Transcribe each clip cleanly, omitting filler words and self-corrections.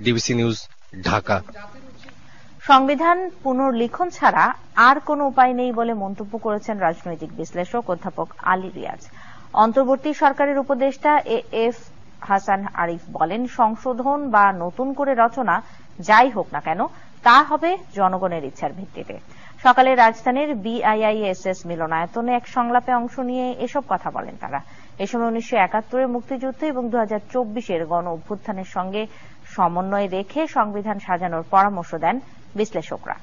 DBC news, Dhaka. সংবিধান পুনর্লিখন ছাড়া আর কোনো উপায় নেই বলে মন্তব্য করেছেন রাজনৈতিক বিশ্লেষক অধ্যাপক আলী রিয়াজ। অন্তর্বর্তী সরকারের উপদেষ্টা এএফ হাসান আরিফ বলেন, সংশোধন বা নতুন করে রচনা যাই হোক না কেন তা হবে জনগণের ইচ্ছার ভিত্তিতে। সকালে রাজধানীর বিআইআইএসএস মিলনায়তনে এক সংলাপে অংশ নিয়ে এসব কথা বলেন তারা। এ সময় 1971-এর মুক্তিযুদ্ধ এবং 2024-এর গণ অভ্যুত্থানের সঙ্গে সমন্বয় রেখে সংবিধান সাজানোর পরামর্শ দেন বিশ্লেষকরা।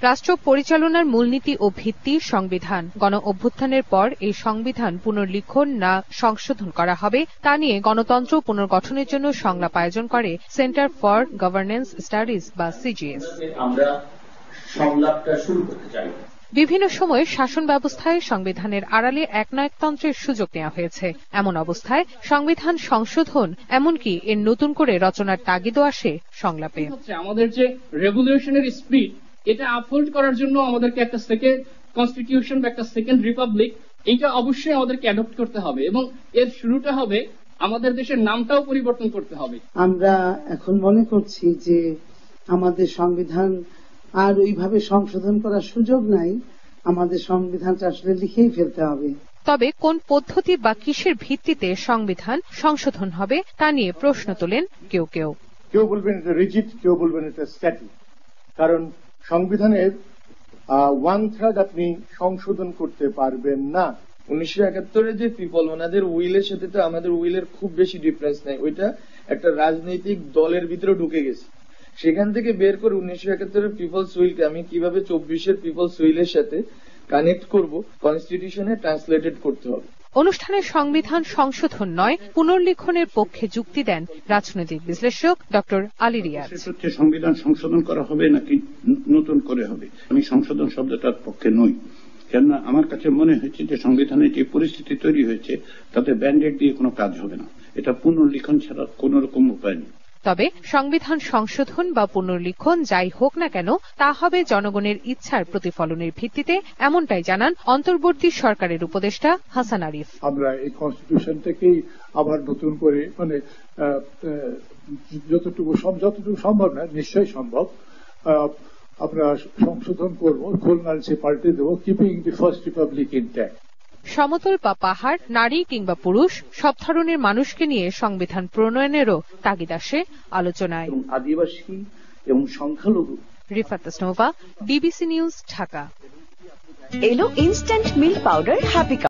রাষ্ট্র পরিচালনার মূলনীতি ও ভিত্তি সংবিধান। গণ অভ্যুত্থানের পর এই সংবিধান পুনর্লিখন না সংশোধন করা হবে তা নিয়ে গণতন্ত্র পুনর্গঠনের জন্য সংলাপ আয়োজন করে সেন্টার ফর গভর্নেন্স স্টাডিজ বা সিজিএস। আমরা সংলাপটা শুরু করতে চাই। বিভিন্ন সময়ে শাসন ব্যবস্থায় সংবিধানের আড়ালে একনায়কতন্ত্রের সুযোগ নেওয়া হয়েছে। এমন অবস্থায় সংবিধান সংশোধন এমনকি এর নতুন করে রচনার তাগিদও আসে সংলাপে। আমাদের যে রেগুলেশনের স্পিড এটা আপহোল্ড করার জন্য আমাদেরকে একটা সেকেন্ড কনস্টিটিউশন বা একটা সেকেন্ড রিপাবলিক এটা অবশ্যই আমাদেরকে অ্যাডপ্ট করতে হবে এবং এর শুরুটা হবে আমাদের দেশের নামটাও পরিবর্তন করতে হবে। আমরা এখন মনে করছি যে আমাদের সংবিধান আর ওইভাবে সংশোধন করার সুযোগ নাই, আমাদের সংবিধানটা আসলে লিখেই ফেলতে হবে। তবে কোন পদ্ধতি বা কিসের ভিত্তিতে সংবিধান সংশোধন হবে তা নিয়ে প্রশ্ন তোলেন কেউ কেউ। কেউ বলবেন এটা রিজিড, কেউ বলবেন এটা স্ট্যাটিক। কারণ সংবিধানের 1/3 আপনি সংশোধন করতে পারবেন না। 1971-এ যে পিপল ওনাদের উইলের সাথে তো আমাদের উইলের খুব বেশি ডিফারেন্স নাই। ওইটা একটা রাজনৈতিক দলের ভিতরে ঢুকে গেছে। সেখান থেকে বের করে 1971-এর পিপলস উইলকে আমি কিভাবে 24-এর পিপলস উইলের সাথে কানেক্ট করব, কনস্টিটিউশনে ট্রান্সলেটেড করতে হবে। অনুষ্ঠানে সংবিধান সংশোধন নয় পুনর্লিখনের পক্ষে যুক্তি দেন রাজনৈতিক বিশ্লেষক ডক্টর আলী রিয়াজ। সংবিধান সংশোধন করা হবে নাকি নতুন করে হবে, আমি সংশোধন শব্দটার পক্ষে নই। কেননা আমার কাছে মনে হয়েছে যে সংবিধানে যে পরিস্থিতি তৈরি হয়েছে তাতে ব্যান্ডেড দিয়ে কোনো কাজ হবে না, এটা পুনর্লিখন ছাড়া কোন রকম উপায় নেই। তবে সংবিধান সংশোধন বা পুনর্লিখন যাই হোক না কেন তা হবে জনগণের ইচ্ছার প্রতিফলনের ভিত্তিতে, এমনটাই জানান অন্তর্বর্তী সরকারের উপদেষ্টা হাসান আরিফ। আমরা এই কনস্টিটিউশনটাকেই আবার নতুন করে যতটুকু সম্ভব না, নিশ্চয়ই সম্ভব, আমরা সংশোধন করব, খুলনালসে পাল্টে দেব, keeping the first republic intact. সমতল বা পাহাড়, নারী কিংবা পুরুষ সব ধরনের মানুষকে নিয়ে সংবিধান প্রণয়নেরও তাগিদ আসে আলোচনায়। আদিবাসী এবং সংখ্যালঘু। Rifat Tasnova, DBC news, Dhaka. এলো ইনস্ট্যান্ট মিল্ক পাউডার হ্যাপি